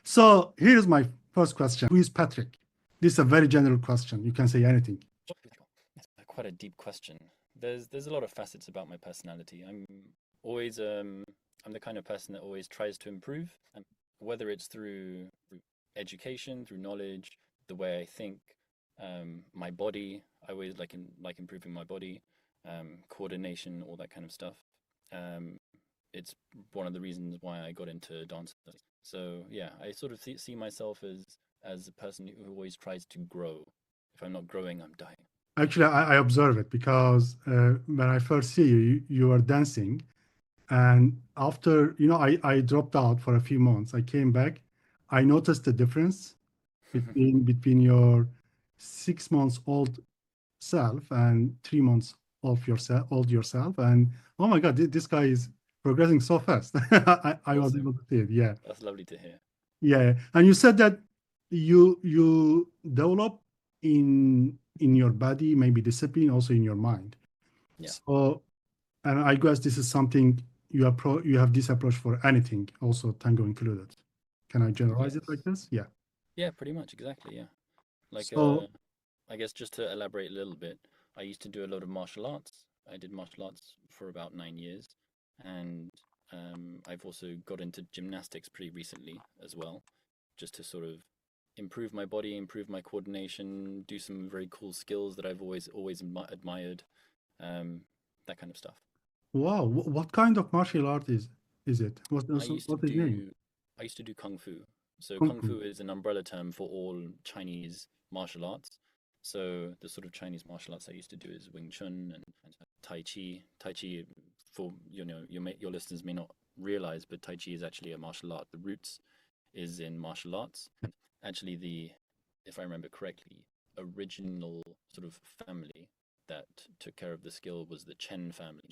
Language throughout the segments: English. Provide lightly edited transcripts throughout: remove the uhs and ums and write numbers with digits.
So here's my first question. Who is Patrick? This is a very general question. You can say anything. That's quite a deep question. There's a lot of facets about my personality. I'm the kind of person that always tries to improve, and whether it's through education, through knowledge, the way I think, my body. I always like improving my body, coordination, all that kind of stuff. Um, it's one of the reasons why I got into dance. So yeah, I sort of see myself as a person who always tries to grow. If I'm not growing, I'm dying. Actually, I observe it because when I first see you, you are dancing. And after, I dropped out for a few months. I came back. I noticed the difference between your 6 months old self and 3 months of yourself, old yourself. And oh my God, this guy is progressing so fast. I was Awesome. able to see it. Yeah. That's lovely to hear. Yeah. And you said that you develop in your body, maybe discipline, also in your mind. Yeah. So, and I guess this is something you have this approach for anything, also tango included. Can I generalize it like Yes. this? Yeah. Yeah, pretty much exactly. Yeah. Like So, I guess just to elaborate a little bit, I used to do a lot of martial arts. I did martial arts for about 9 years, and I've also got into gymnastics pretty recently as well, just to sort of improve my body, improve my coordination, do some very cool skills that I've always admired, um, that kind of stuff. wow, what kind of martial art is it? I used to What is name? do I used to do kung fu. So Kung kung Fu. fu is an umbrella term for all Chinese martial arts. So the sort of Chinese martial arts I used to do is Wing Chun and Tai Chi. Tai Chi, for your listeners may not realize, but Tai Chi is actually a martial art. The roots is in martial arts. Actually, if I remember correctly, original sort of family that took care of the skill was the Chen family.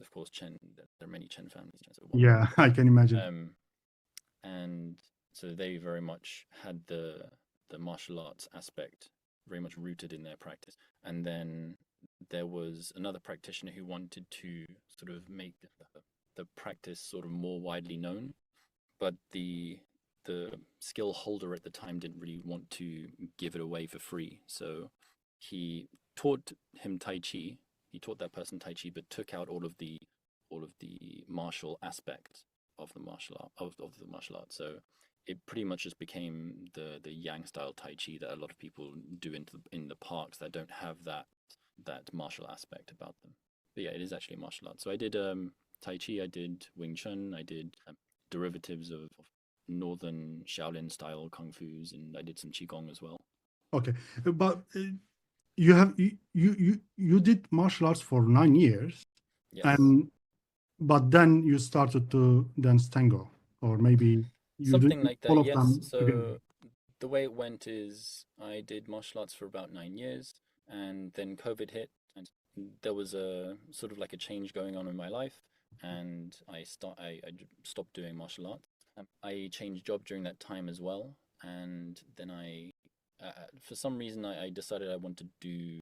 Of course, Chen. There are many Chen families. So one. Yeah, I can imagine. Um, and so they very much had the martial arts aspect very much rooted in their practice. And then there was another practitioner who wanted to sort of make the practice sort of more widely known, but the skill holder at the time didn't really want to give it away for free. So he taught him Tai Chi. He taught that person Tai Chi, but took out all of the martial aspects of the martial art of the martial art. So it pretty much just became the Yang style Tai Chi that a lot of people do in the parks that don't have that martial aspect about them. But yeah, it is actually martial art. So I did Tai Chi, I did Wing Chun, I did derivatives of northern Shaolin style kung fu's, and I did some Qi Gong as well. Okay, but you did martial arts for 9 years, Yes. and but then you started to dance tango, or maybe you did Something like all that, of yes. them together. So the way it went is I did martial arts for about 9 years, and then COVID hit, and there was a sort of like a change going on in my life, and I stopped doing martial arts. I changed job during that time as well, and then for some reason, I decided I wanted to do.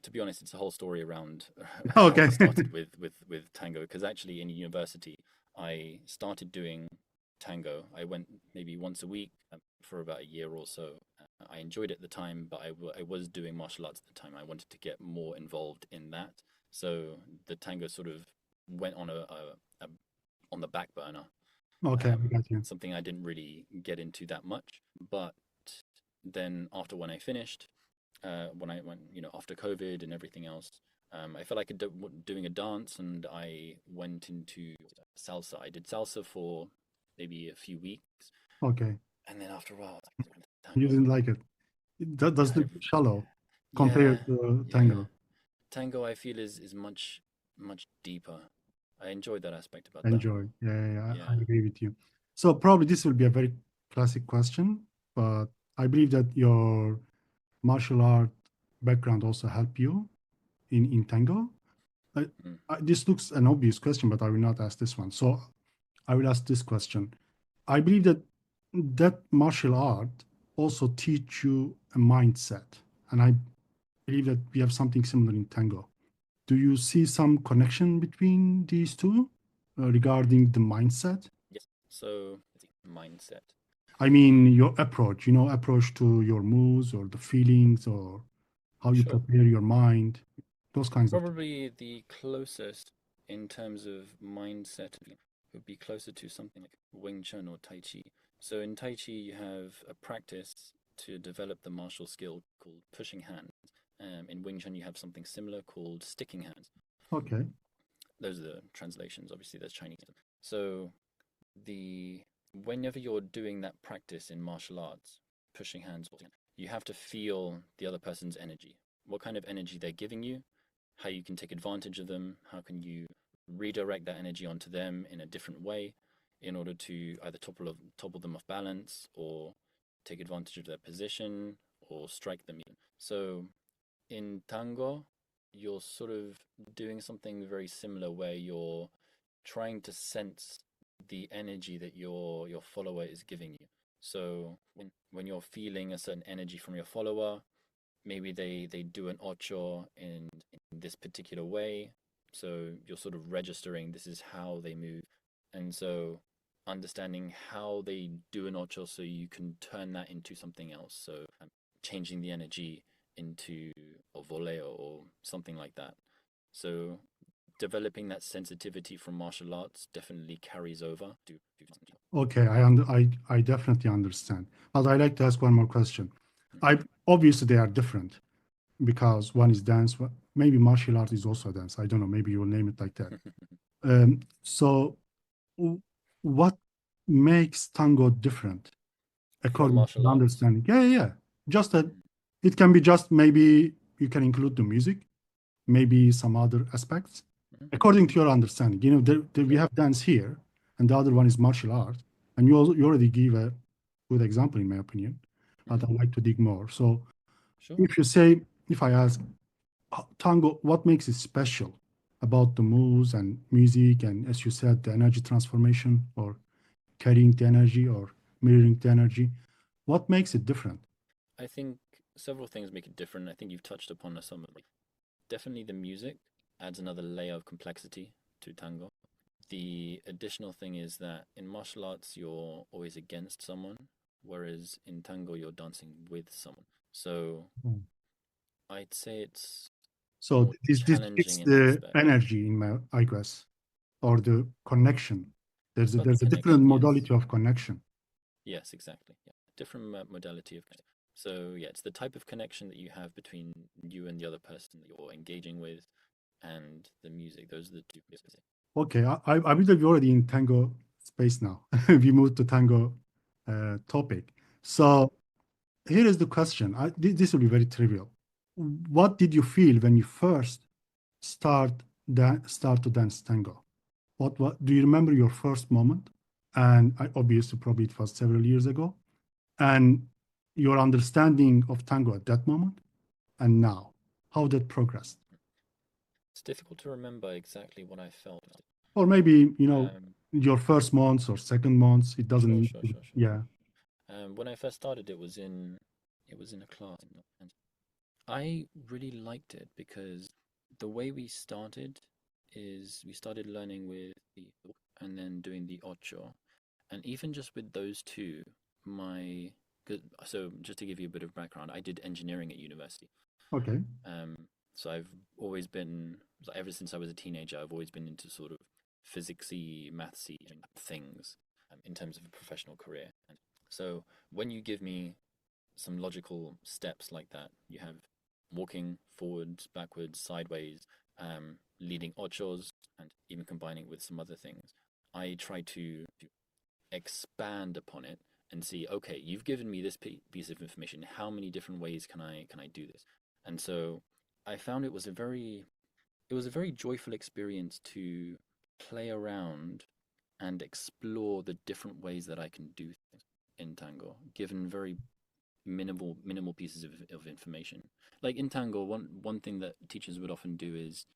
To be honest, it's a whole story around how I Okay. started with tango. Because actually, in university, I started doing tango. I went maybe once a week for about a year or so. I enjoyed it at the time, but I was doing martial arts at the time. I wanted to get more involved in that, so the tango sort of went a on the back burner. Okay, I got you. Something I didn't really get into that much. But then after when I finished, when I went, after COVID and everything else, I felt like doing a dance, and I went into salsa. I did salsa for maybe a few weeks, Okay, and then after a while, I was like, you tango. didn't like it. That does I, look shallow yeah, compared to yeah. tango. Tango, I feel is much deeper. I enjoyed that aspect about that. Enjoy. Yeah, yeah, yeah, I Yeah. agree with you. So probably this will be a very classic question, but I believe that your martial art background also help you in tango. I, Mm. this looks an obvious question, but I will not ask this one. So I will ask this question. I believe that martial art also teach you a mindset, and I believe that we have something similar in tango. Do you see some connection between these two regarding the mindset? Yes. So mindset. I mean, your approach, approach to your moves or the feelings or how you Sure. prepare your mind, those kinds of things. Probably the closest in terms of mindset would be closer to something like Wing Chun or Tai Chi. So in Tai Chi, you have a practice to develop the martial skill called pushing hands. In Wing Chun, you have something similar called sticking hands. Okay. Those are the translations. Obviously, there's Chinese. So the whenever you're doing that practice in martial arts, pushing hands, you have to feel the other person's energy. What kind of energy they're giving you, how you can take advantage of them, how can you redirect that energy onto them in a different way in order to either topple them off balance or take advantage of their position or strike them even. So in tango, you're sort of doing something very similar where you're trying to sense the energy that your follower is giving you. So when you're feeling a certain energy from your follower, maybe they do an ocho in this particular way. So you're sort of registering this is how they move. And so understanding how they do an ocho so you can turn that into something else. So changing the energy into a voleo or something like that. So developing that sensitivity from martial arts definitely carries over to. Okay, I definitely understand. But I like to ask one more question. I obviously they are different because one is dance, maybe martial art is also dance. I don't know, maybe you will name it like that. So what makes tango different From according to martial your arts. understanding? Yeah, yeah, yeah. Just that it can be just maybe you can include the music, maybe some other aspects Mhm. according to your understanding. We Sure. have dance here, and the other one is martial art, and you already give a good example in my opinion, but Mhm. I'd like to dig more. So Sure. if you say, if I ask tango, what makes it special about the moves and music, and as you said, the energy transformation or carrying the energy or mirroring the energy, what makes it different? I think several things make it different. I think you've touched upon some of them. Definitely the music adds another layer of complexity to tango. The additional thing is that in martial arts, you're always against someone, whereas in tango, you're dancing with someone. So Mm. I'd say it's So more this challenging it's in that the aspect. energy in my, I guess, or the connection. It's about the There's a different connection, yes. modality of connection. Yes, exactly. Yeah. Different modality of connection. So, yeah, it's the type of connection that you have between you and the other person that you're engaging with and the music. Those are the two. Okay, I believe you're already in tango space now. We moved to tango topic. Sure. So here is the question. This will be very trivial. What did you feel when you first start to dance tango? What do you remember your first moment? And obviously, probably it was several years ago. And your understanding of tango at that moment and now, how that progressed. It's difficult to remember exactly what I felt. Or maybe, Um, your first months or second months, it doesn't sure, need sure, to, sure, sure, yeah. sure. When I first started, it was in a class, and I really liked it because the way we started is we started learning with the and then doing the ocho, and even just with those two, so just to give you a bit of background, I did engineering at university. Okay. Um, so I've always been, like, ever since I was a teenager, I've always been into sort of physicsy, mathsy things in terms of a professional career. And so when you give me some logical steps like that, you have walking forwards, backwards, sideways, leading ochos, and even combining with some other things. I try to expand upon it and see, okay, you've given me this piece of information. How many different ways can I do this? And so I found it was a very joyful experience to play around and explore the different ways that I can do things in tango, given very minimal pieces of information. Like in tango, one thing that teachers would often do is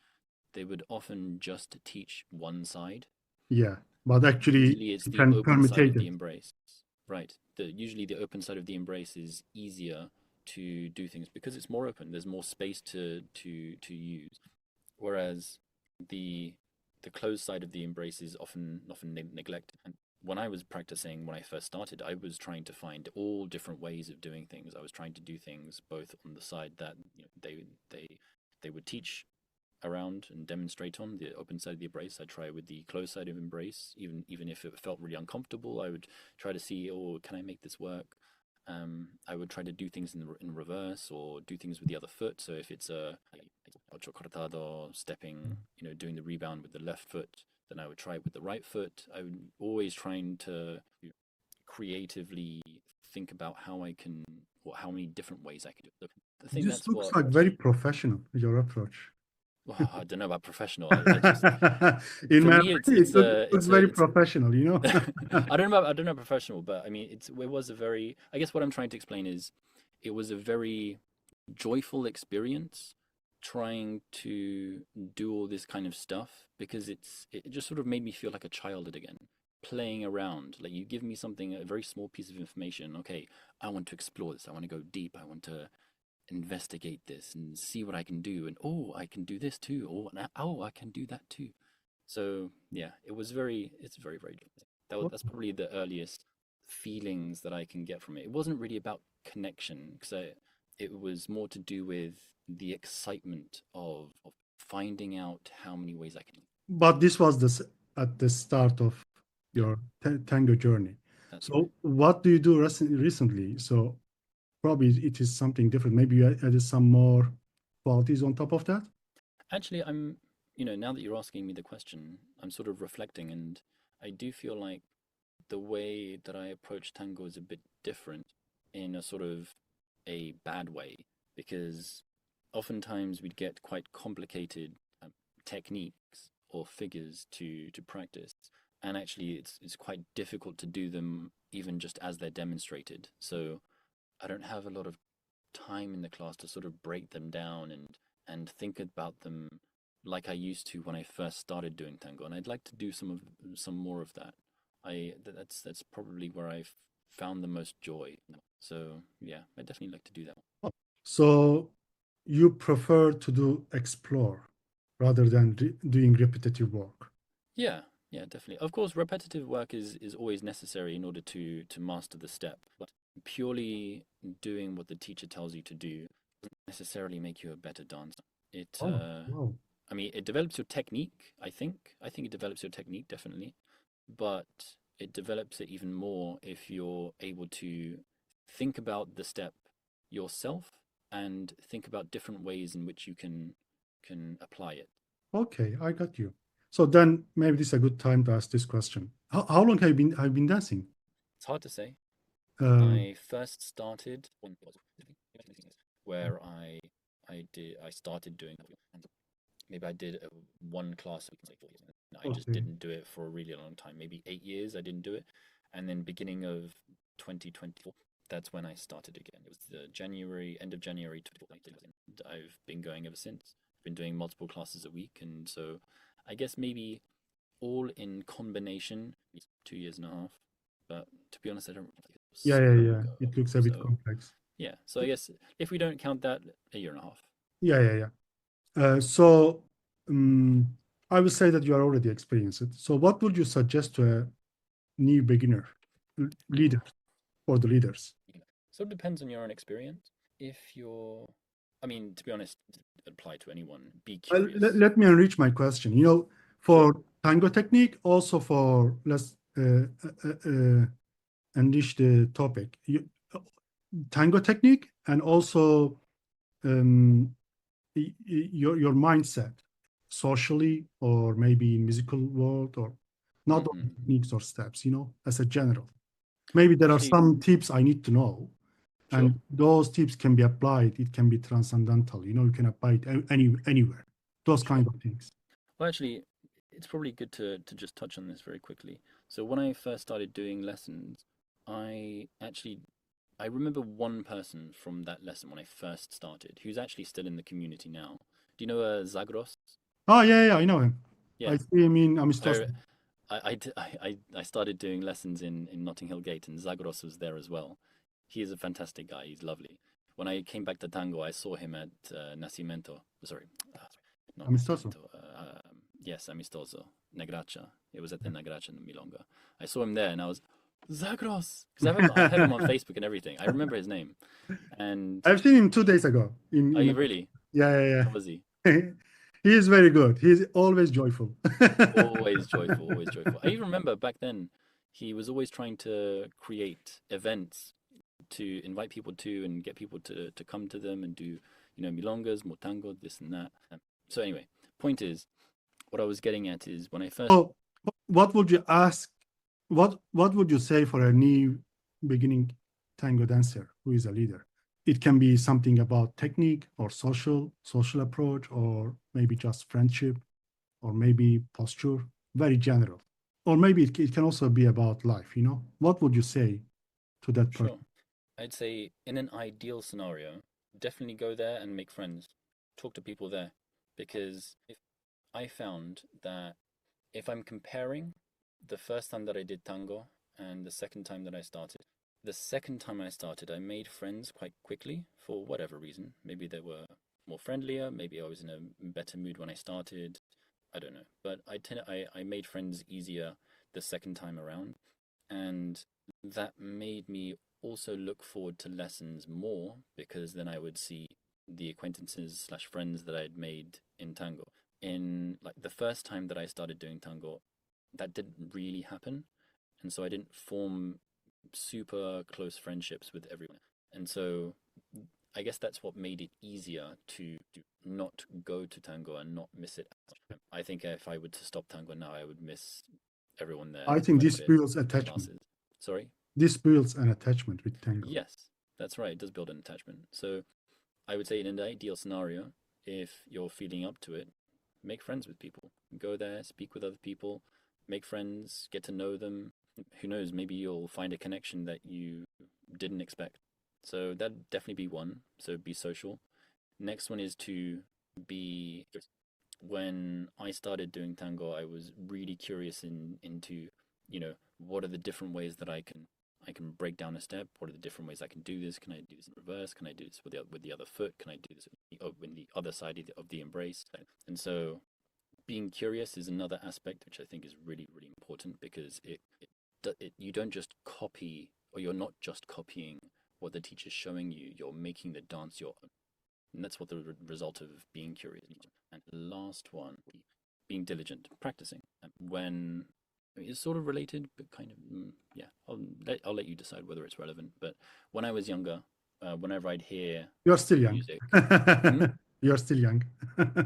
they would often just teach one side. Yeah. But actually, Usually it's you the can open side permutate of it. the embrace. Right. Usually the open side of the embrace is easier to do things because it's more open. There's more space to use. Whereas the the closed side of the embrace is often neglected. And when I was practicing when I first started, I was trying to find all different ways of doing things. I was trying to do things both on the side that they would teach around and demonstrate on the open side of the embrace. I try with the closed side of embrace, even if it felt really uncomfortable. I would try to see, oh, can I make this work? I would try to do things in reverse or do things with the other foot. So if it's a ocho cortado stepping, doing the rebound with the left foot, then I would try it with the right foot. I would always trying to creatively think about how I can, or how many different ways I can do it. I think This that's looks what. like very professional, your approach. Well, I don't know about professional. I just In for my me opinion, it looks very it's professional, you know? I don't know professional, but I mean it was a very, I guess what I'm trying to explain is it was a very joyful experience trying to do all this kind of stuff because it just sort of made me feel like a child again, playing around. Like you give me something, a very small piece of information. Okay, I want to explore this. I want to go deep. I want to investigate this and see what I can do. And oh, I can do this too. Oh, I can do that too. So yeah, it's very, very good. That's probably the earliest feelings that I can get from it. It wasn't really about connection because it was more to do with the excitement of finding out how many ways I can. But this was at the start of Yeah, your tango journey. that's right. So what do you do recently? So probably it is something different. Maybe you added some more qualities on top of that. Actually, now that you're asking me the question, I'm sort of reflecting, and I do feel like the way that I approach tango is a bit different in a sort of a bad way because oftentimes we'd get quite complicated techniques or figures to practice, and actually it's quite difficult to do them even just as they're demonstrated. So I don't have a lot of time in the class to sort of break them down and think about them like I used to when I first started doing tango, and I'd like to do some more of that. That's probably where I've found the most joy. So yeah, I definitely like to do that. So you prefer to do explore rather than doing repetitive work. Yeah, yeah, definitely. Of course, repetitive work is always necessary in order to master the step, but purely doing what the teacher tells you to do doesn't necessarily make you a better dancer. It Oh, wow. I mean, it develops your technique, I think. I think it develops your technique definitely, but it develops it even more if you're able to think about the step yourself and think about different ways in which you can apply it. Okay, I got you. So then maybe this is a good time to ask this question. How long have you been dancing? It's hard to say. Uh, I first started where I started doing maybe I did one class like 4 years. I just okay. didn't do it for a really long time. Maybe 8 years I didn't do it, and then beginning of 2024, that's when I started again. It was the January, end of January 2024. And I've been going ever since. Been doing multiple classes a week, and so I guess maybe all in combination, it's 2 years and a half. But to be honest, I don't really think it was Yeah, so yeah, long yeah. ago. It looks a bit So complex. yeah, so I guess if we don't count that, a year and a half. Yeah, yeah, yeah. So um, I would say that you are already experienced it. So what would you suggest to a new beginner leader or the leaders? So it depends on your own experience. If you're, I mean, to be honest, apply to anyone. Be curious. Let me enrich my question. Sure. For tango technique, also for let's enrich the topic. Tango technique and also um, your mindset socially or maybe in musical world or not only Hmm. techniques or steps, as a general. Maybe there are Actually, some tips I need to know, sure. and those tips can be applied. It can be transcendental. You can apply it anywhere. Those Sure. kind of things. Well, actually, it's probably good to just touch on this very quickly. So when I first started doing lessons, I actually I remember one person from that lesson when I first started, who's actually still in the community now. Do you know Zagros? Oh yeah, yeah, I know him. I Yeah. see him in Amistos. I, I started doing lessons in Notting Hill Gate, and Zagros was there as well. He is a fantastic guy. He's lovely. When I came back to Tango, I saw him at Nacimiento. Sorry, not Amistoso. Nacimiento. Yes, Amistoso. Negracha. It was at the Negracha in Milonga. I saw him there, and I was Zagros because I have him on Facebook and everything. I remember his name, and I've seen him 2 days ago are in you really? yeah, How was he? yeah. He is very good. He's always joyful. Always joyful, always joyful. I even remember back then he was always trying to create events to invite people to and get people to come to them and do, milongas, motango, this and that. So anyway, point is, what I was getting at is when I first, So, what would you ask? What would you say for a new beginning tango dancer who is a leader? It can be something about technique or social approach, or maybe just friendship, or maybe posture, very general. Or maybe it can also be about life, you know? What would you say to that sure, person? I'd say in an ideal scenario, definitely go there and make friends, talk to people there, because if I found that if I'm comparing the first time that I did tango and the second time that I started, the second time I started, I made friends quite quickly for whatever reason. Maybe they were more friendlier, maybe I was in a better mood when I started. I don't know. But I made friends easier the second time around, and that made me also look forward to lessons more because then I would see the acquaintances slash friends that I'd made in tango. In like the first time that I started doing tango, that didn't really happen, and so I didn't form super close friendships with everyone. And so I guess that's what made it easier to not go to tango and not miss it. I think if I were to stop tango now, I would miss everyone there I think quite a this bit. builds The attachment. classes. Sorry? This builds an attachment with tango. Yes, that's right. It does build an attachment. So I would say in an ideal scenario, if you're feeling up to it, make friends with people. Go there, speak with other people, make friends, get to know them. Who knows, maybe you'll find a connection that you didn't expect. So that'd definitely be one. So be social. Next one is to be when I started doing tango, I was really curious into, what are the different ways that I can break down a step? What are the different ways I can do this? Can I do this in reverse? Can I do this with the other foot? Can I do this with the other side of the embrace? And so being curious is another aspect which I think is really, really important because you don't just copy, or you're not just copying what the teacher's showing you, you're making the dance your own. And that's what the result of being curious. And last one, being diligent, practicing. And when it's sort of related, but kind of, yeah, I'll let you decide whether it's relevant. But when I was younger, whenever I'd hear You're still young. music, hmm? You're still young.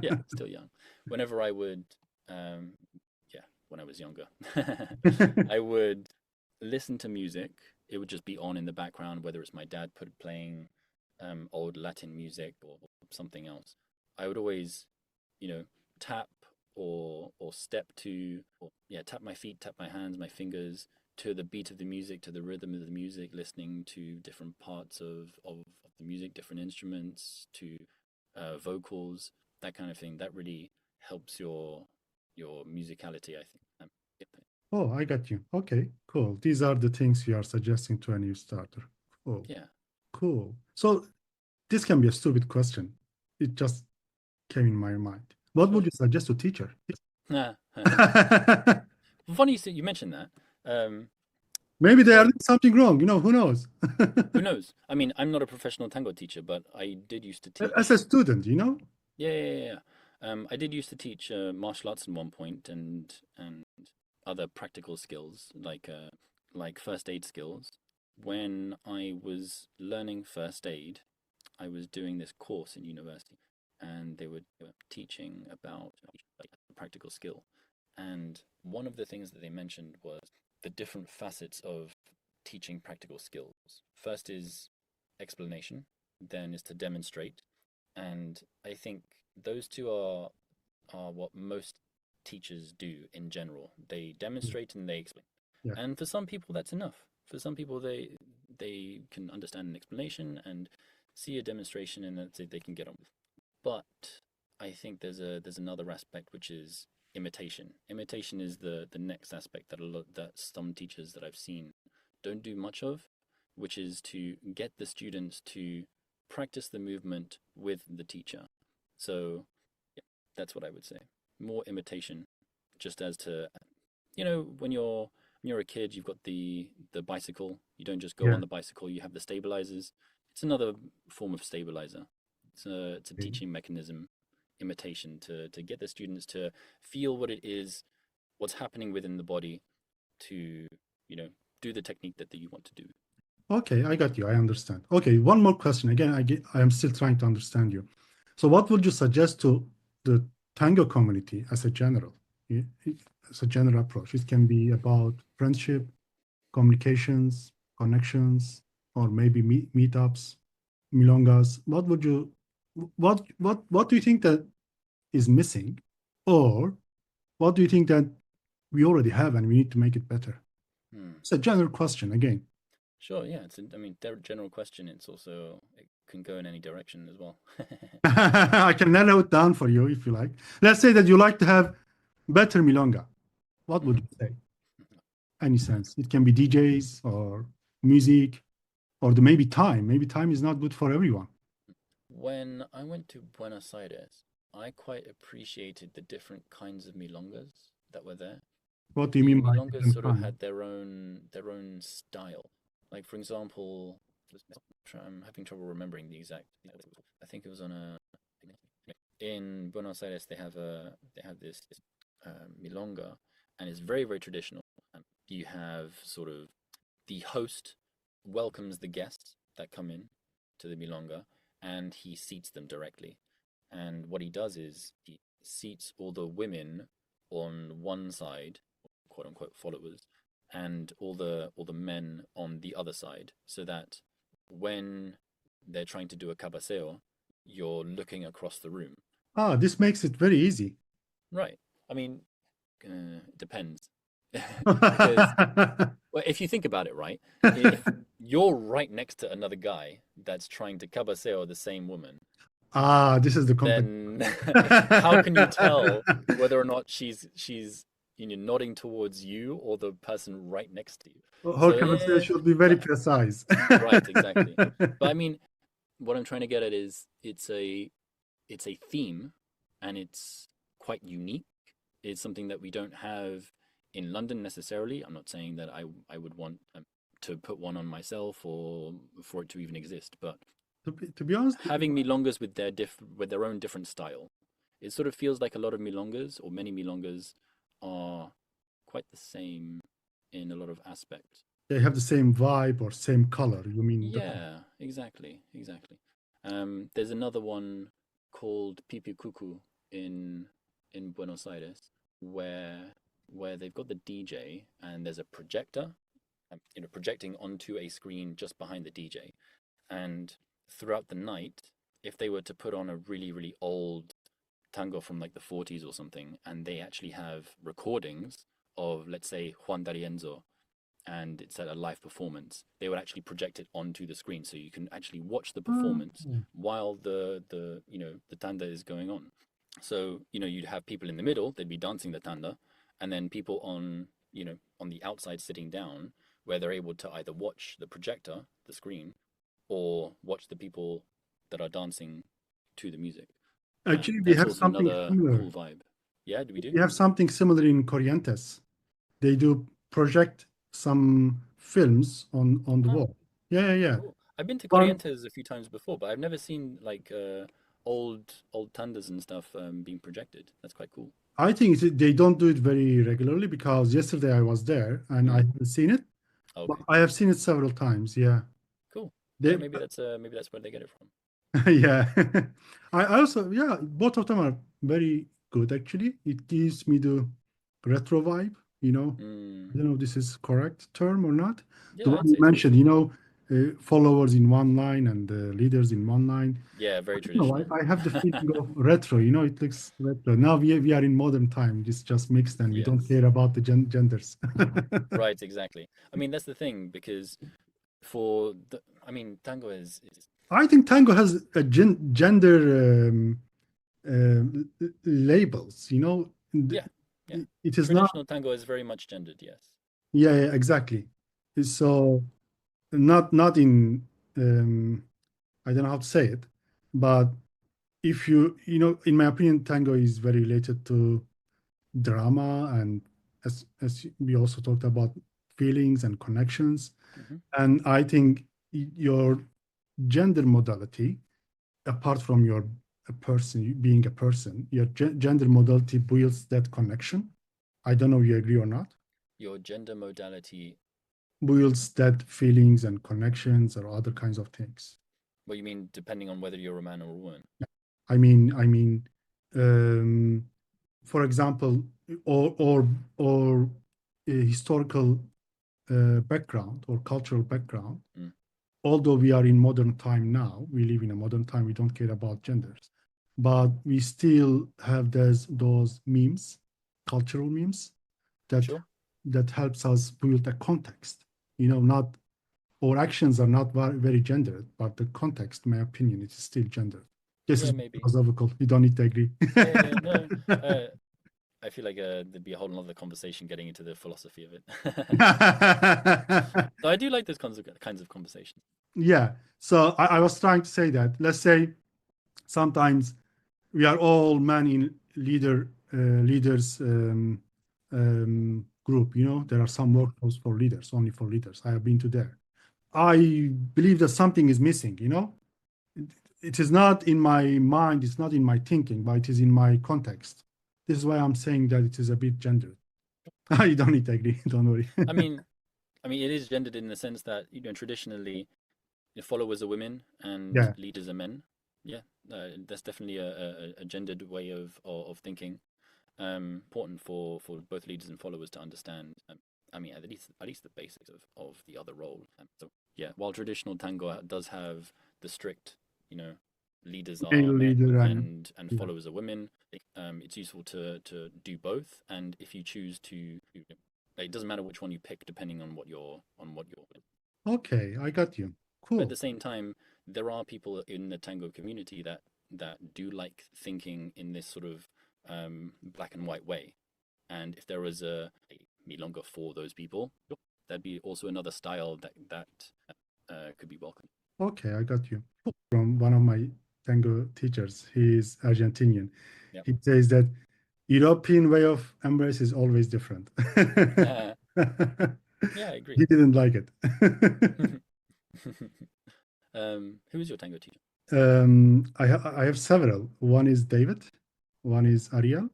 Yeah, still young. Whenever I would, um, yeah, when I was younger, I would listen to music. It would just be on in the background, whether it's my dad playing old Latin music or something else. I would always, tap or step to, or yeah, tap my feet, tap my hands, my fingers to the beat of the music, to the rhythm of the music, listening to different parts of the music, different instruments, to vocals, that kind of thing. That really helps your musicality, I think. Yeah. Oh, I got you. Okay, cool. These are the things you are suggesting to a new starter. Oh, Yeah, cool. So this can be a stupid question. It just came in my mind. What sure. would you suggest to teacher? Funny you mentioned that. Maybe they are So doing something wrong. You know, who knows? who knows? I mean, I'm not a professional tango teacher, but I did used to As a teach. student, you know? Yeah, yeah, yeah. I did used to teach martial arts at one point and other practical skills like first aid skills. When I was learning first aid, I was doing this course in university, and they were teaching about like a practical skill. And one of the things that they mentioned was the different facets of teaching practical skills. First is explanation, then is to demonstrate, and I think those two are what most teachers do in general. They Yeah. demonstrate and they explain. Yeah. And for some people that's enough. For some people they can understand an explanation and see a demonstration and that's it, they can get on with. But I think there's another aspect which is imitation. Imitation is the next aspect that some teachers that I've seen don't do much of, which is to get the students to practice the movement with the teacher. So yeah, that's what I would say. More imitation just as to, when you're a kid, you've got the bicycle. You don't just go Yeah. on the bicycle, you have the stabilizers. It's another form of stabilizer. It's a Okay. teaching mechanism, imitation, to get the students to feel what it is, what's happening within the body to, you know, do the technique that you want to do. Okay, I got you. I understand. Okay, one more question. Again, I am still trying to understand you. So, what would you suggest to the tango community as a general, as a general approach? It can be about friendship, communications, connections, or maybe meetups, milongas. What do you think that is missing, or what do you think that we already have and we need to make it better? Hmm. It's a general question again. Sure, yeah. I mean, general question. It's also, it can go in any direction as well. I can narrow it down for you if you like. Let's say that you like to have better milonga. What would Mhm. you say? Any sense? It can be DJs or music or maybe time. Maybe time is not good for everyone. When I went to Buenos Aires, I quite appreciated the different kinds of milongas that were there. What do you The mean by milongas different sort of time? had their own style. Like for example, I'm having trouble remembering the exact. I think it was on a in Buenos Aires. They have this milonga, and it's very very traditional. You have sort of the host welcomes the guests that come in to the milonga, and he seats them directly. And what he does is he seats all the women on one side, quote unquote followers, and all the men on the other side, so that when they're trying to do a cabaseo, you're looking across the room. Ah, this makes it very easy. Right. I mean, it depends. Because, well, if you think about it, right, if you're right next to another guy that's trying to cabaseo the same woman, Ah, this is the complex. then how can you tell whether or not she's nodding towards you or the person right next to you? Her So conversation should be very yeah, precise. right, exactly. But I mean, what I'm trying to get at is it's a theme, and it's quite unique. It's something that we don't have in London necessarily. I'm not saying that I would want to put one on myself or for it to even exist, but To be honest, having milongas with their own different style, it sort of feels like a lot of milongas or many milongas are quite the same in a lot of aspects. they have the same vibe or same color. You mean the Yeah, exactly, exactly. There's another one called Pipi Cucu in Buenos Aires, where they've got the DJ and there's a projector, projecting onto a screen just behind the DJ. And throughout the night, if they were to put on a really, really old tango from like the 40s or something, and they actually have recordings of, let's say, Juan D'Arienzo, and it's at a live performance, they would actually project it onto the screen, so you can actually watch the performance Oh. while the tanda is going on. So you'd have people in the middle, they'd be dancing the tanda, and then people on the outside sitting down, where they're able to either watch the projector, the screen, or watch the people that are dancing to the music. Actually, we That's have also something another similar. cool vibe. Yeah, do we do? We have something similar in Corrientes. They do project some films on the Huh, wall. Yeah, yeah, yeah. cool. I've been to One, Corrientes a few times before, but I've never seen like old tandas and stuff being projected. That's quite cool. I think they don't do it very regularly because yesterday I was there and I Mm. haven't seen it, but Okay, I have seen it several times. Yeah, cool. Yeah, they, maybe that's where they get it from. yeah. I also, yeah, both of them are very good actually. It gives me the retro vibe, you know. Mm. I don't know if this is correct term or not. The Yeah, one I'd you say so. mentioned, followers in one line and leaders in one line. Yeah, I very don't know, traditional. I have the feeling of retro, it looks retro. Now we are in modern time. It's just mixed and we don't Yes. care about the genders. Right, exactly. I mean, that's the thing because I mean, tango is I think tango has a gender labels, yeah, yeah. It is not, Traditional tango is very much gendered, yes. yeah, yeah, exactly. So not in, I don't know how to say it, but if in my opinion, tango is very related to drama, and as we also talked about feelings and connections. Hmm. And I think your gender modality, apart from your a person being a person, your gender modality builds that connection. I don't know if you agree or not. Your gender modality. Builds that feelings and connections or other kinds of things. What you mean, depending on whether you're a man or a woman? I mean, um, for example, or a historical background or cultural background. Mm. Although we are in modern time now, we live in a modern time, we don't care about genders, but we still have those memes, cultural memes that Sure. that helps us build a context. Not our actions are not very gendered, but the context, in my opinion, it is still gendered. This Yeah, is maybe. philosophical. You don't need to agree. Yeah, yeah, no. I feel like there'd be a whole other conversation getting into the philosophy of it. So I do like those kinds of conversations. Yeah. So I was trying to say that. Let's say sometimes we are all men in leaders group. There are some workshops for leaders, only for leaders. I have been to there. I believe that something is missing. It, it is not in my mind, it's not in my thinking, but it is in my context. This is why I'm saying that it is a bit gendered. You don't need to agree. Don't worry. I mean, it is gendered in the sense that traditionally the followers are women and Yeah. leaders are men. Yeah, that's definitely a gendered way of thinking. Important for both leaders and followers to understand. At least the basics of the other role. So yeah, while traditional tango does have the strict, you know, leaders are Male men leader and and yeah. followers are women. It's useful to do both, and if you choose to, it doesn't matter which one you pick, depending on what you're. Okay, I got you. But at Cool. the same time, there are people in the tango community that do like thinking in this sort of black and white way. And if there was a milonga for those people, that'd be also another style that could be welcome. Okay, I got you. From one of my tango teachers, he is Argentinian. Yeah, He says that European way of embrace is always different. yeah, I agree. He didn't like it. Who is your tango teacher? I have several. One is David, one is Ariel,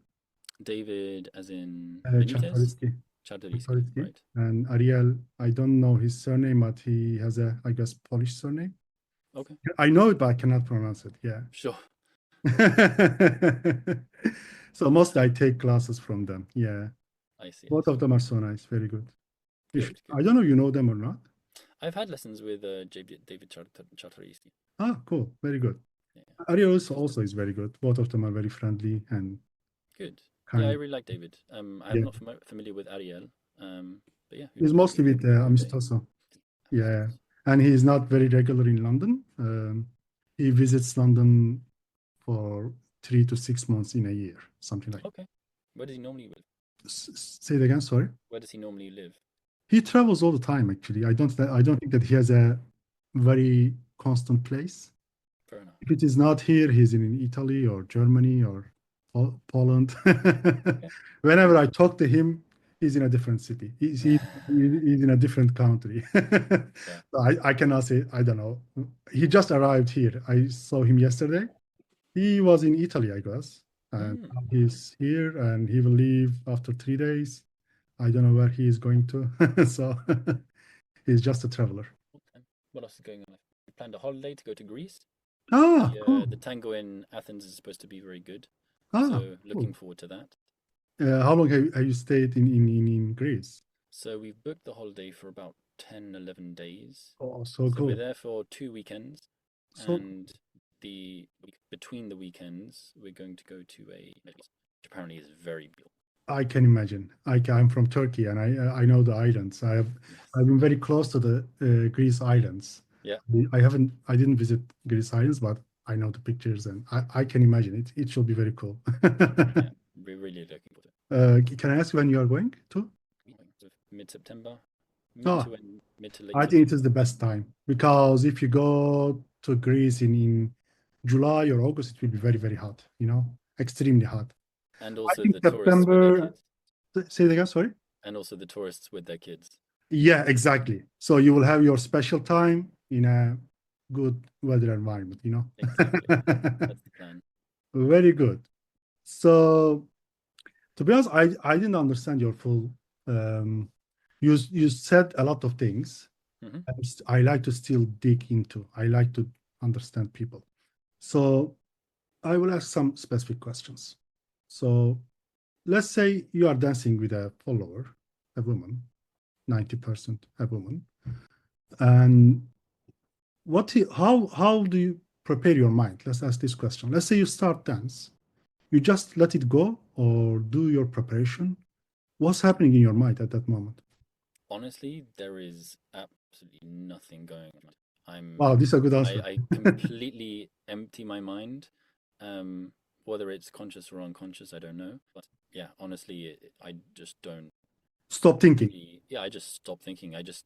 David, as in Benitez, Czartoryski, Czartoryski, Czartoryski, right? and Ariel. I don't know his surname, but he has a, I guess, Polish surname. Okay, I know it, but I cannot pronounce it. Yeah. sure. So mostly I take classes from them. Yeah. I see, I Both of see. them are so nice. Very good. Good, good. I don't know if you know them or not. I've had lessons with David Czartoryski. Ah, cool. Very good. Yeah, Ariel he's also is very good. Both of them are very friendly and good. Yeah, I kind. really like David. I'm Yeah. not familiar with Ariel. But yeah, who He's knows? mostly with Maybe one day. Amistoso. Of Yeah. course. And he's not very regular in London. He visits London for 3 to 6 months in a year, something like. Okay. Where does he normally live? Say it again, sorry. Where does he normally live? He travels all the time, actually. I don't think that he has a very constant place. Fair enough. If it is not here, he's in Italy or Germany or Poland. Okay. Whenever I talk to him, he's in a different city. He's in a different country. Yeah. So I cannot say, I don't know. He just arrived here. I saw him yesterday. He was in Italy, I guess. And Mm. now he's here and he will leave after 3 days. I don't know where he is going to. So he's just a traveler. Okay. What else is going on? We planned a holiday to go to Greece. Ah, The cool. tango in Athens is supposed to be very good. Ah, So looking cool. forward to that. How long have you stayed in Greece? So we've booked the holiday for about 10, 11 days. Oh, so So we're cool. there for 2 weekends, So cool. and the week between the weekends we're going to go to a which apparently is very beautiful. I can imagine. I'm from Turkey and I know the islands. Yes. I've been very close to the Greece islands. Yeah. I didn't visit Greece islands, but I know the pictures and I can imagine it. It should be very cool. Yeah. We're really looking forward to Can I ask when you are going to? it. Sort of mid-September, Oh, mid to late I think it September. is the best time because if you go to Greece in July or August, it will be very, very hot, extremely hot. And I also think the tourists with their September. kids. Say it again. Sorry. And also the tourists with their kids. Yeah, exactly. So you will have your special time in a good weather environment, you know. Exactly. That's the plan. Very good. So to be honest, I didn't understand your full. Um, you said a lot of things. Hmm. I like to still dig into. I like to understand people. So I will ask some specific questions. So let's say you are dancing with a follower, a woman, 90% a woman, and how do you prepare your mind? Let's ask this question. Let's say you start dance, you just let it go or do your preparation. What's happening in your mind at that moment? Honestly, there is absolutely nothing going on. Wow, this is a good I, answer. I completely empty my mind. Um, whether it's conscious or unconscious, I don't know. But yeah, honestly, I just don't Stop thinking. really. Yeah, I just stop thinking. I just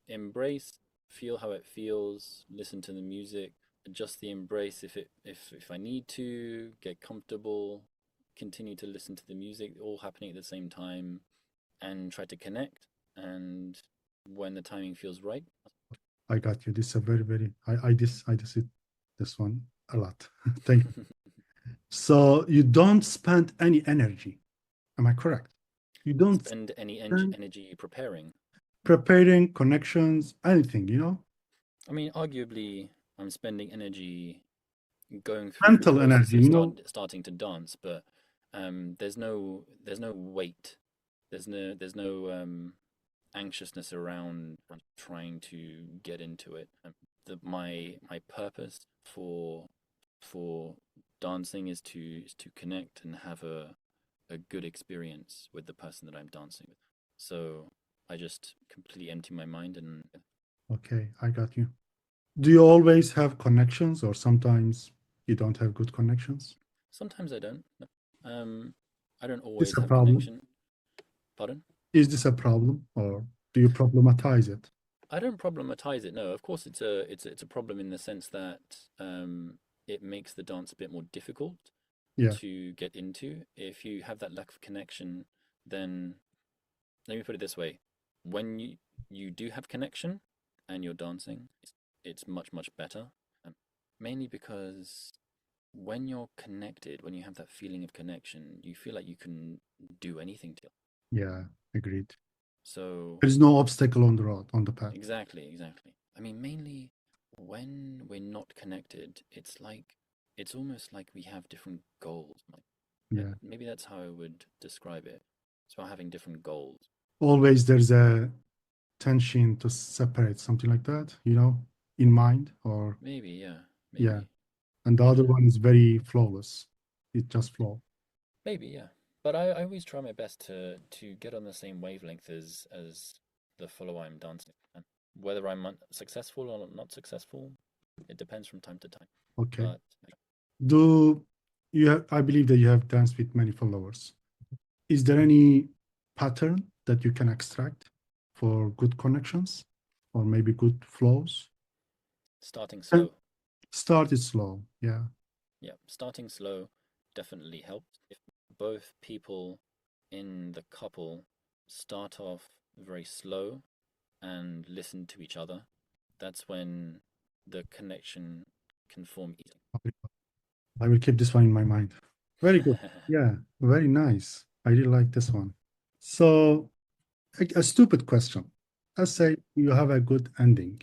embrace, feel how it feels, listen to the music, adjust the embrace if I need to, get comfortable, continue to listen to the music, all happening at the same time, and try to connect. And when the timing feels right, I got you. This is a very I just it this one a lot. Thank you. So you don't spend any energy. Am I correct? You don't spend any spend energy preparing. preparing connections, anything, you know? I mean, arguably, I'm spending energy going through the Mental process energy, of you know? starting to dance, but there's no weight, there's no anxiousness around trying to get into it. My purpose for dancing is to connect and have a good experience with the person that I'm dancing with. So I just completely empty my mind and Okay, I got you. Do you always have connections or sometimes you don't have good connections? sometimes I don't. No. Um, I don't Is always this a have problem? connection. Pardon? Is this a problem or do you problematize it? I don't problematize it. No, of course it's a problem in the sense that it makes the dance a bit more difficult Yeah, to get into. If you have that lack of connection, then let me put it this way: when you do have connection and you're dancing, it's much better. Um, Mainly because when you're connected, when you have that feeling of connection, you feel like you can do anything to it. yeah, agreed. So There is no obstacle on the road, on the path. exactly. I mean, mainly when we're not connected, it's almost like we have different goals. Like Yeah. maybe that's how I would describe it. It's about having different goals. Always there's a tension to separate something like that, you know, in mind or Maybe, yeah, yeah. maybe. And the other But one is very flawless. It just flow. maybe, yeah. But I always try my best to get on the same wavelength as the follower I'm dancing. And whether I'm successful or not successful, it depends from time to time. Okay. But Do you have, I believe that you have danced with many followers. Is there any pattern that you can extract for good connections or maybe good flows? starting And slow. start it slow. Yeah. Yeah, starting slow definitely helps. If both people in the couple start off very slow and listen to each other, that's when the connection can form easily. I will keep this one in my mind. Very good. Yeah, very nice. I really like this one. So, a stupid question. Let's say you have a good ending.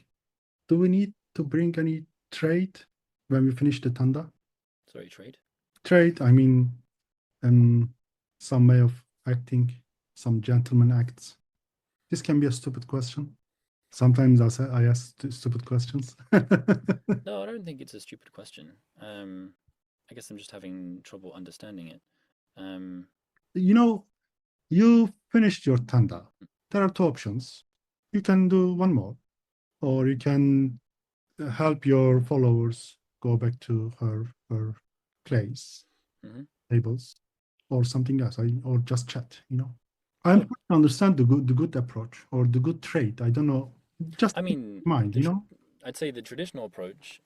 Do we need to bring any trade when we finish the tanda? Sorry, trade? Trade, I mean, um, some way of acting, some gentleman acts. This can be a stupid question. Sometimes I ask stupid questions. No, I don't think it's a stupid question. I guess I'm just having trouble understanding it. Um, You know, you finished your tanda. There are two options. You can do one more, or you can help your followers go back to her place, mhm. tables, or something else, or just chat. You know, I'm Oh, trying to understand the good approach or the good trait. I don't know, just I in mean, mind. the You tr know, I'd say the traditional approach,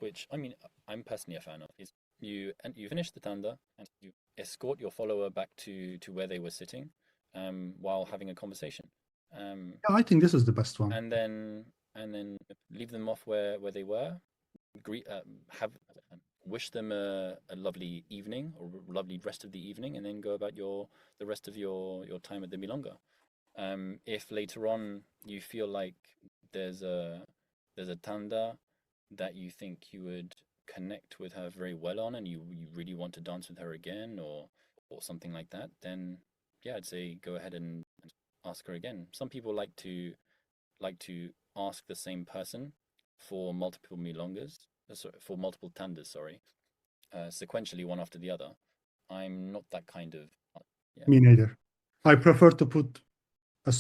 which I mean, I'm personally a fan of, is you finish the tanda and you escort your follower back to where they were sitting, while having a conversation. Um, Yeah, I think this is the best one. and then leave them off where they were. Greet, have wish them a lovely evening or lovely rest of the evening, and then go about the rest of your time at the milonga. If later on you feel like there's a there's a tanda that you think you would connect with her very well on, and you really want to dance with her again, or something like that, then yeah, I'd say go ahead and ask her again. Some people like to ask the same person for multiple milongas, for multiple tandas, sorry, sequentially one after the other. I'm not that kind of, yeah, Me neither. I prefer to put a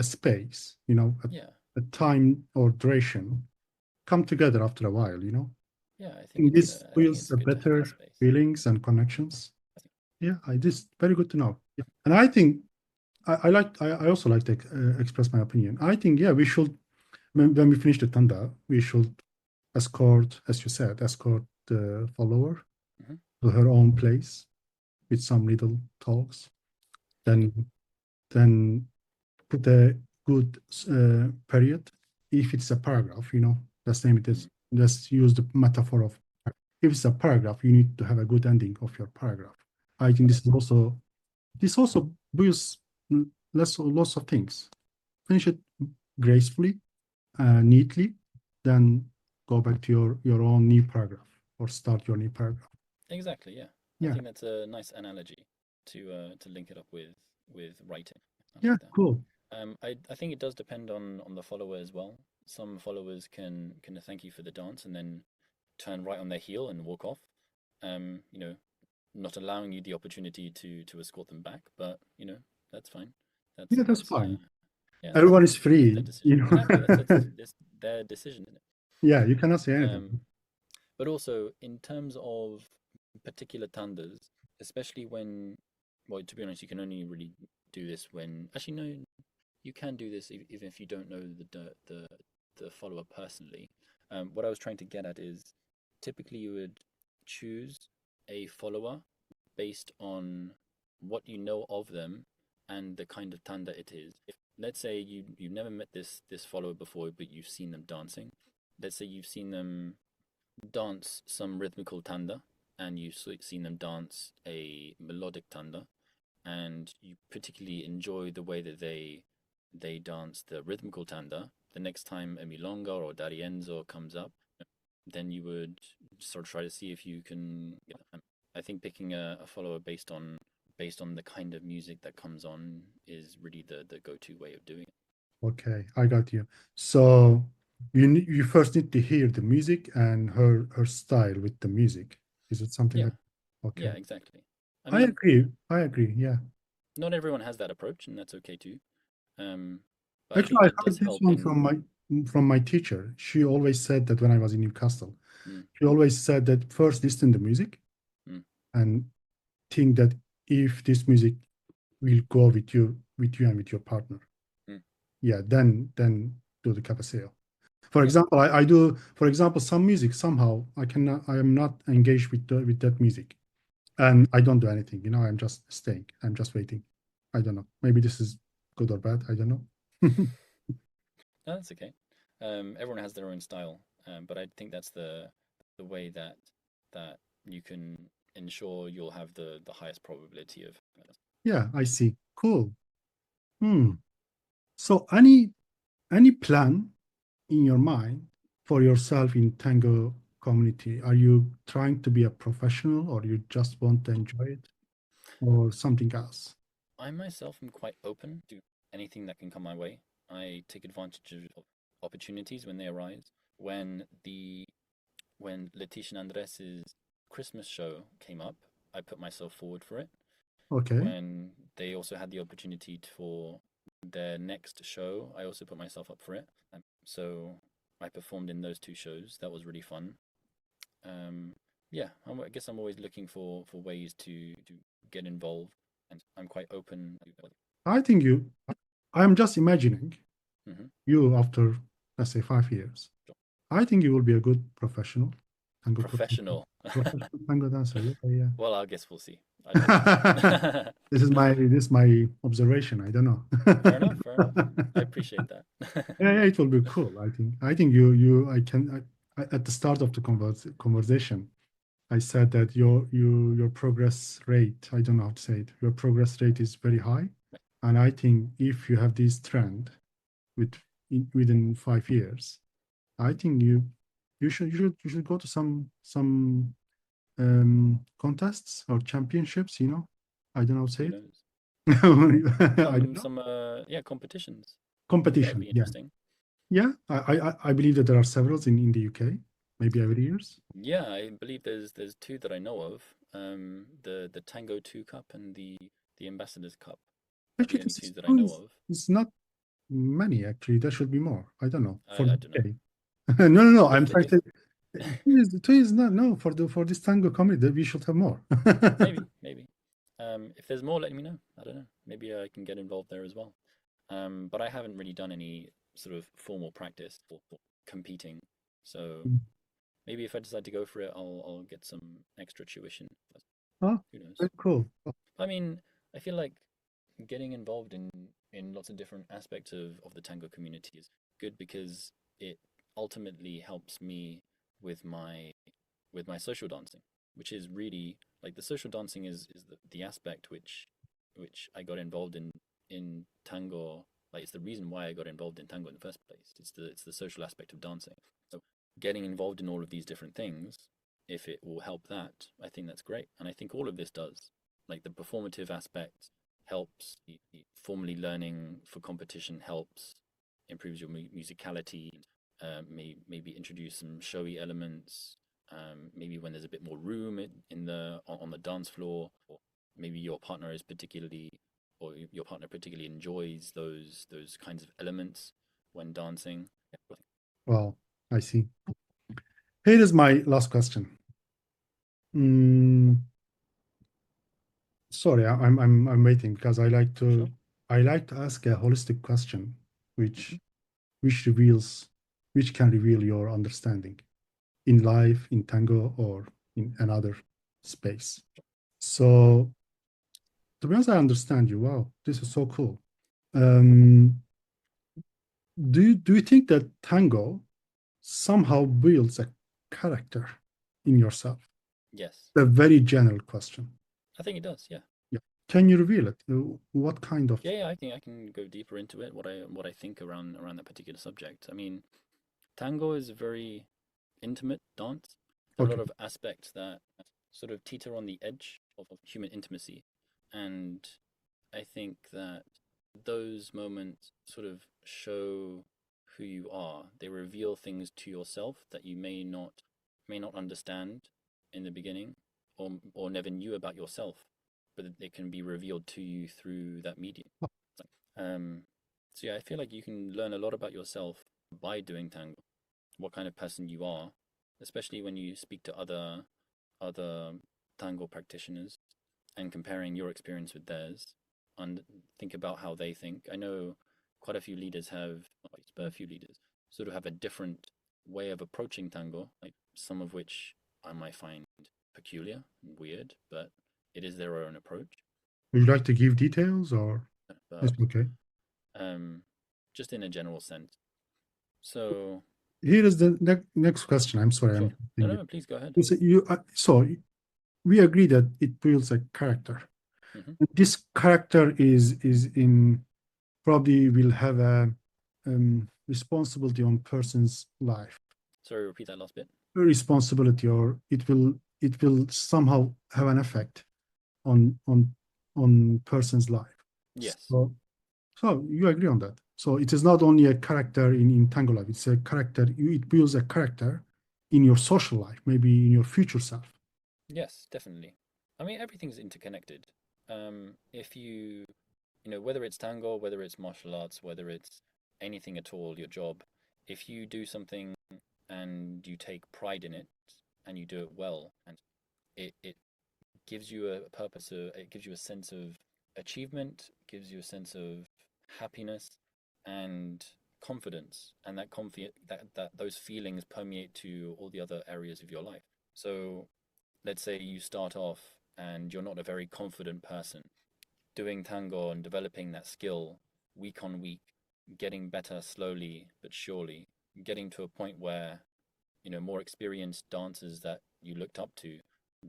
space, yeah, a time or duration, come together after a while, yeah. I I think think it's this uh, I think builds it's a good to have better that space. feelings and connections. Yeah, I this very good to know. Yeah. And I think I also like to express my opinion. I think yeah, we should when we finish the tanda, we should escort, as you said, escort the follower Hmm. to her own place with some little talks. Yeah, Then put a good period. If it's a paragraph, let's name it mm, as, let's use the metaphor of, if it's a paragraph, you need to have a good ending of your paragraph. I think right. this also builds lots of things. Finish it gracefully, neatly, then go back to your own new paragraph or start your new paragraph. Exactly. Yeah, I Yeah, think that's a nice analogy to link it up with writing. I yeah, like that. cool. I think it does depend on the follower as well. Some followers can thank you for the dance and then turn right on their heel and walk off. Um, you know, not allowing you the opportunity to escort them back, but that's fine. Yeah, That's that's that's fine. yeah, Everyone is that's their free, decision. Exactly. That's their decision, isn't Yeah, you cannot say it? anything. But also in terms of particular tandas, especially when, well, to be honest, you can only really do this when, actually no, you can do this even if you don't know the follower personally. What I was trying to get at is typically you would choose a follower based on what you know of them and the kind of tanda it is. If let's say you've never met this follower before, but you've seen them dancing. Let's say you've seen them dance some rhythmical tanda, and you've seen them dance a melodic tanda, and you particularly enjoy the way that they dance the rhythmical tanda. The next time a milonga or darienzo comes up, then you would sort of try to see if you can. I think picking a follower based on the kind of music that comes on is really the go-to way of doing it. Okay, I got you. So you first need to hear the music and her style with the music. Is it something Yeah, like? yeah, Okay, exactly. I I mean, agree. I agree. Yeah. not everyone has that approach, and that's okay too. Um, but I Actually, think I it does heard this help one in. from my teacher. She always said that when I was in Newcastle, Mm, she always said that first listen to music mm, and think that if this music will go with you and with your partner, mm. yeah, then do the cabeceo. For Yeah, example, I do, for example, some music somehow I am not engaged with that music, and I don't do anything. I'm just staying. I'm just waiting. I don't know. Maybe this is good or bad. I don't know. no, that's okay. Everyone has their own style, but I think that's the way that you can ensure you'll have the highest probability of. Yeah, I see. Cool. Hmm. So any plan in your mind for yourself in Tango community? Are you trying to be a professional, or you just want to enjoy it, or something else? I myself am quite open to anything that can come my way. I take advantage of opportunities when they arise. When the when Letitia and Andres's Christmas show came up, I put myself forward for it. Okay. When they also had the opportunity for their next show, I also put myself up for it. So I performed in those two shows. That was really fun. Um, yeah, I guess I'm always looking for ways to get involved, and I'm quite open. I think I'm just imagining Hmm. you after, let's say, 5 years. I think you will be a good professional. tango Professional. professional tango dancer. Yeah, yeah. Well, I guess we'll see. I don't know. This is my observation. I don't know. Fair enough, fair enough. I appreciate that. Yeah, yeah, it will be cool. I think you I can at the start of the conversation, I said that your progress rate, I don't know how to say it, your progress rate is very high. And I think if you have this trend with within 5 years, I think you should go to some contests or championships, I don't know how to say Who it. knows? I don't know. Some yeah, competitions. That would Competition, be yeah. interesting. Yeah, I believe that there are several in the UK, maybe every years. Yeah, I believe there's two that I know of. The Tango 2 Cup and the Ambassadors Cup are the Actually, only this two is that I two know is of. it's not many actually. There should be more. I don't know for I the don't know. UK. No, no, no. I'm trying If to. Two is not no for this tango comedy. We should have more. maybe. If there's more, let me know. I don't know. Maybe I can get involved there as well. But I haven't really done any sort of formal practice for competing. So maybe if I decide to go for it, I'll get some extra tuition. Oh, Who knows? very cool. I mean, I feel like getting involved in lots of different aspects of the tango community is good because it ultimately helps me with my with my social dancing, which is really like the social dancing is the aspect which I got involved in tango. Like it's the reason why I got involved in tango in the first place. It's the social aspect of dancing. So getting involved in all of these different things, if it will help that, I think that's great. And I think all of this does. Like the performative aspect helps. The formally learning for competition helps, improves your musicality. Maybe introduce some showy elements. Maybe when there's a bit more room in the on the dance floor, or maybe your partner particularly enjoys those kinds of elements when dancing. Yeah. Well, I see. Here is my last question. Mm, sorry, I'm waiting because Sure. I like to ask a holistic question, Hmm. which reveals which can reveal your understanding in life, in tango, or in another space. So, to be honest, I understand you. Wow, this is so cool. Um, do you think that tango somehow builds a character in yourself? Yes, A very general question. I think it does. Yeah. Yeah. Can you reveal it? What kind of? Yeah, I think I can go deeper into it. What I think around that particular subject. I mean, tango is a very intimate dance. There are a lot Okay. of aspects that sort of teeter on the edge of human intimacy, and I think that those moments sort of show who you are. They reveal things to yourself that you may not understand in the beginning, or never knew about yourself, but it can be revealed to you through that medium. Um, so yeah, I feel like you can learn a lot about yourself by doing tango, what kind of person you are, especially when you speak to other tango practitioners and comparing your experience with theirs and think about how they think. I know quite a few leaders have, but a few leaders sort of have a different way of approaching tango, like some of which I might find peculiar and weird, but it is their own approach. Would you like to give details or it's But okay? um, just in a general sense. So Here is the next question. I'm sorry, I'm sure, no, interrupting you. no, please go ahead. So we agree that it builds a character. Hmm. This character is in probably will have a responsibility on person's life, Sorry, repeat that last bit. responsibility, or it will somehow have an effect on person's life. Yes, So you agree on that. So it is not only a character in Tango life, it's a character, it builds a character in your social life, maybe in your future self. yes, definitely. I mean, everything's interconnected. If whether it's tango, whether it's martial arts, whether it's anything at all, your job, if you do something and you take pride in it and you do it well, and it gives you a purpose, it gives you a sense of achievement, gives you a sense of happiness, and confidence, and that those feelings permeate to all the other areas of your life. So let's say you start off and you're not a very confident person, doing tango and developing that skill week on week, getting better slowly but surely, getting to a point where, more experienced dancers that you looked up to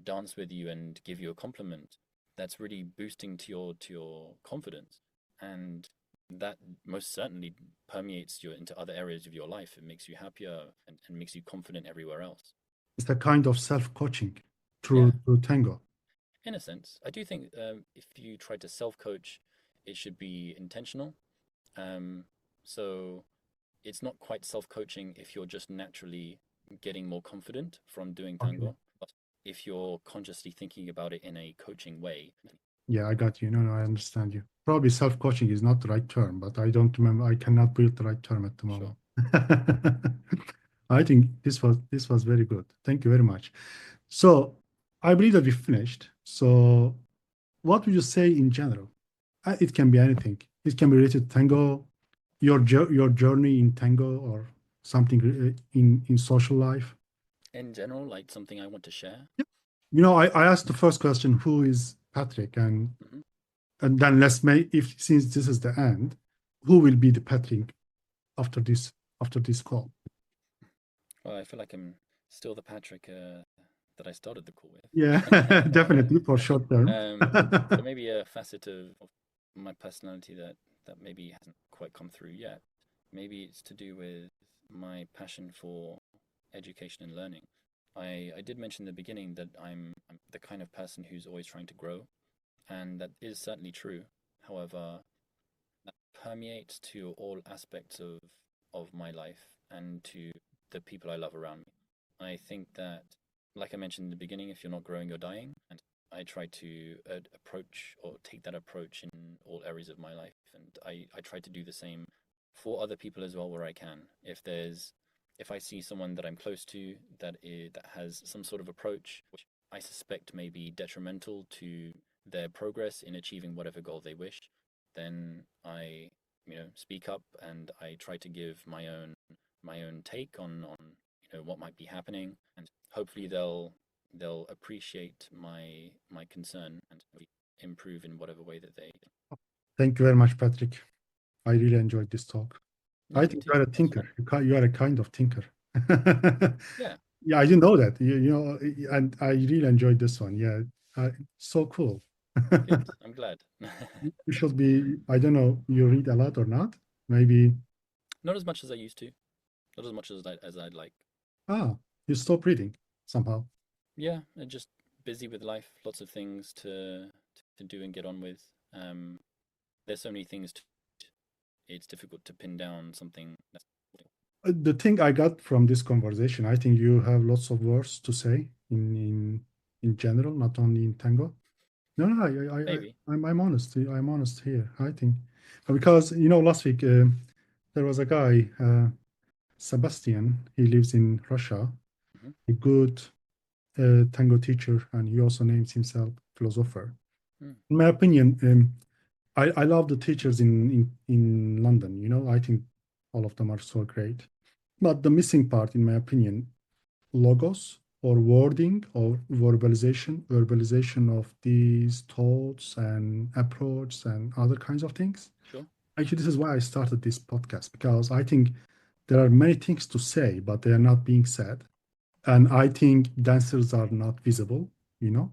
dance with you and give you a compliment. That's really boosting to your confidence. And that most certainly permeates you into other areas of your life. It makes you happier and makes you confident everywhere else. It's a kind of self-coaching Yeah, through tango. in a sense. I do think if you try to self coach, it should be intentional. Um, so it's not quite self coaching if you're just naturally getting more confident from doing Okay. tango. But if you're consciously thinking about it in a coaching way, Yeah, I got you. No, no, I understand you. Probably self-coaching is not the right term, but I don't remember. I cannot build the right term at the sure. moment. I think this was very good. Thank you very much. So I believe that we finished. So what would you say in general? It can be anything. It can be related to tango, your journey in tango, or something in social life. In general, like something I want to share. I asked the first question, who is Patrick? And Hmm. and then let's make, if since this is the end, who will be the Patrick after this call? Well, I feel like I'm still the Patrick that I started the call Yeah, with. definitely for short term. So maybe a facet of my personality that maybe hasn't quite come through yet. Maybe it's to do with my passion for education and learning. I did mention in the beginning that I'm the kind of person who's always trying to grow, and that is certainly true. However, that permeates to all aspects of my life and to the people I love around me. I think that, like I mentioned in the beginning, if you're not growing, you're dying, and I try to approach or take that approach in all areas of my life, and I try to do the same for other people as well where I can. If I see someone that I'm close to that has some sort of approach which I suspect may be detrimental to their progress in achieving whatever goal they wish, then I speak up and I try to give my own take on what might be happening, and hopefully they'll appreciate my concern and improve in whatever way that they. Thank you very much, Patrick. I really enjoyed this talk. I Yeah, me think you too. are a It was thinker. fun. You are a kind of thinker. Yeah, Yeah, I didn't know that. And I really enjoyed this one. Yeah, so cool. good. I'm glad. You should be, I don't know, you read a lot or not? Maybe, Not as much as I used to. Not as much as I'd like. ah, you stop reading somehow. Yeah, and just busy with life. Lots of things to do and get on with. Um, there's so many things. It's difficult to pin down something. The thing I got from this conversation, I think you have lots of words to say in general, not only in tango. No, no, Maybe. I'm honest. I'm honest here. I think because last week there was a guy, Sebastian. He lives in Russia. Hmm. A good tango teacher, and he also names himself philosopher. Mm. In my opinion, I love the teachers in London. I think all of them are so great. But the missing part, in my opinion, logos or wording or verbalization of these thoughts and approach and other kinds of things. Sure. Actually, this is why I started this podcast, because I think there are many things to say, but they are not being said. And I think dancers are not visible, you know,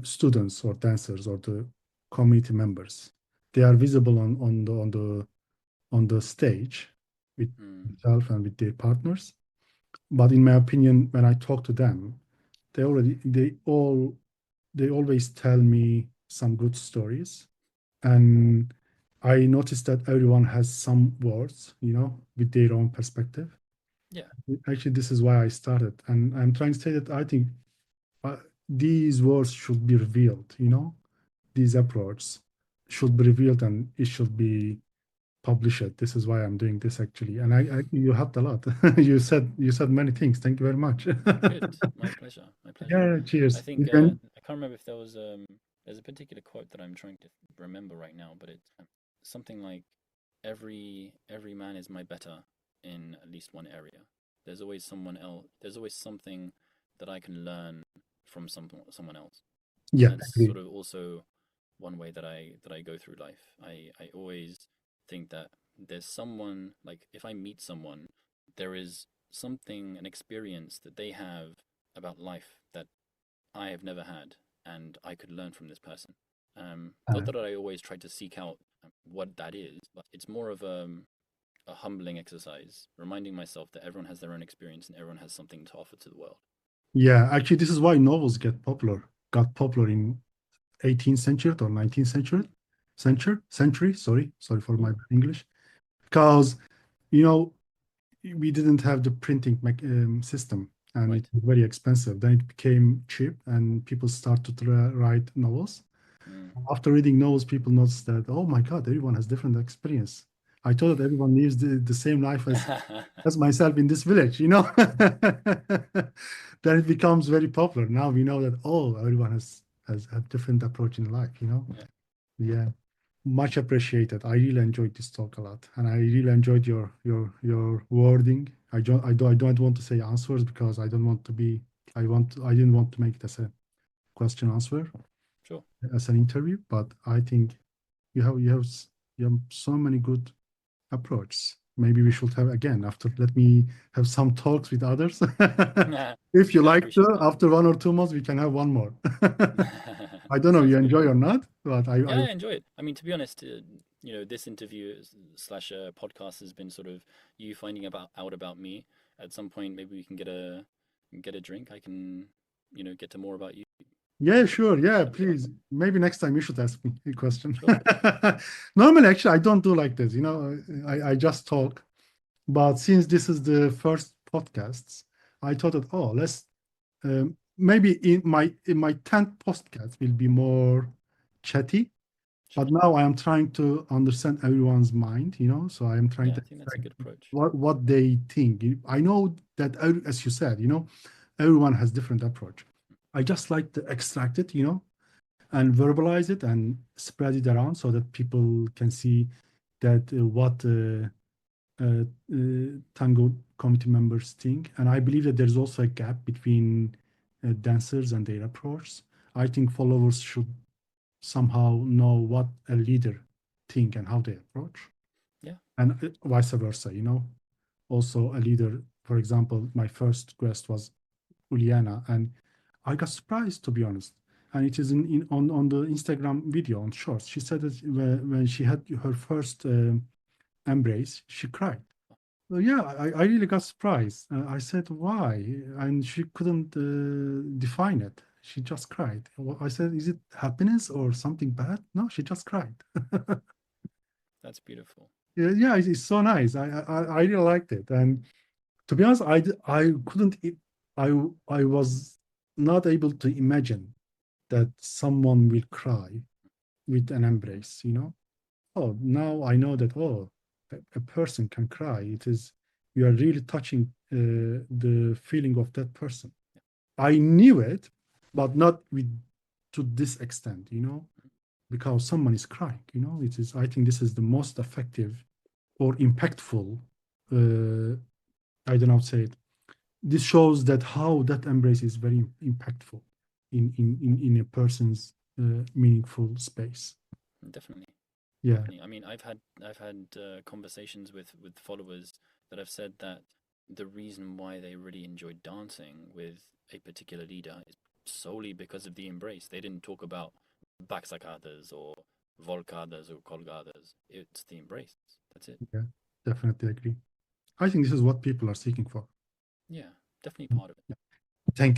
students or dancers or the community members. They are visible on the stage with Mm. themselves and with their partners. But in my opinion, when I talk to them, they always tell me some good stories. And I noticed that everyone has some words, with their own perspective. Yeah. Actually, this is why I started. And I'm trying to say that I think uh, these words should be revealed, these approaches should be revealed and it should be published. This is why I'm doing this actually. And you helped a lot. You said many things. Thank you very much. Good. My pleasure. My pleasure. Yeah, I cheers. think You can, I can't remember if there's a particular quote that I'm trying to remember right now, but it's something like every man is my better in at least one area. There's always someone else. There's always something that I can learn from someone else, and Yeah, that's agree. sort of also one way that I go through life. I always think that there's someone, like if I meet someone, there is something, an experience that they have about life that I have never had, and I could learn from this person. Not Uh, that I always try to seek out what that is, but it's more of a humbling exercise, reminding myself that everyone has their own experience and everyone has something to offer to the world. yeah, actually, this is why novels got popular in 18th century or 19th century. Sorry for my Ooh, English. Because, you know, we didn't have the printing system and it right. was very expensive. Then it became cheap and people started to write novels. Mm. After reading novels, people noticed that, oh my God, everyone has different experience. I thought that everyone lives the same life as myself in this village, you know? Then it becomes very popular. Now we know that, oh, everyone has a different approach in life, you know? Yeah, Yeah. Much appreciated. I really enjoyed this talk a lot, and I really enjoyed your wording. I don't want to say answers because I don't want to be. I didn't want to make it as a question answer sure. as an interview, but I think you have so many good approaches. Maybe we should have again after. Let me have some talks with others. If you I like to, appreciate that. after 1 or 2 months, we can have one more. I don't know you Sounds good. enjoy or not, but Yeah, I enjoy it. I mean, to be honest, this interview slash podcast has been sort of you finding out about me. At some point, maybe we can get a drink. I can, get to more about you. Yeah, sure. Yeah, That'd be fun. please. Maybe next time you should ask me a question. Sure. Normally, actually, I don't do like this. You know, I just talk. But since this is the first podcasts, I thought that let's maybe in my 10th podcast will be more chatty. Sure. But now I am trying to understand everyone's mind. You know, so I am trying Yeah, to I think that's a extract good approach. what they think. I know that as you said, everyone has different approach. I just like to extract it, and verbalize it and spread it around so that people can see that what Tango committee members think. And I believe that there's also a gap between dancers and their approach. I think followers should somehow know what a leader think and how they approach, Yeah. and vice versa. Also a leader. For example, my first guest was Uliana, and I got surprised to be honest. And it is on the Instagram video on Shorts. She said that when she had her first embrace, she cried. Well, yeah, I really got surprised. I said why, and she couldn't define it. She just cried. Well, I said, is it happiness or something bad? No, she just cried. That's beautiful. Yeah, yeah, it's so nice. I really liked it, and to be honest, I couldn't. I was not able to imagine that someone will cry with an embrace. Oh, now I know that. Oh, a person can cry. You are really touching the feeling of that person. I knew it, but not with to this extent. Because someone is crying. It is. I think this is the most effective or impactful. Uh, I don't know how to say it. This shows that how that embrace is very impactful in a person's meaningful space. Definitely. Yeah, Definitely. I mean, I've had conversations with followers that have said that the reason why they really enjoyed dancing with a particular leader is solely because of the embrace. They didn't talk about backsacadas or volcadas or colgadas. It's the embrace. That's it. yeah, definitely agree. I think this is what people are seeking for. Yeah, definitely part of it.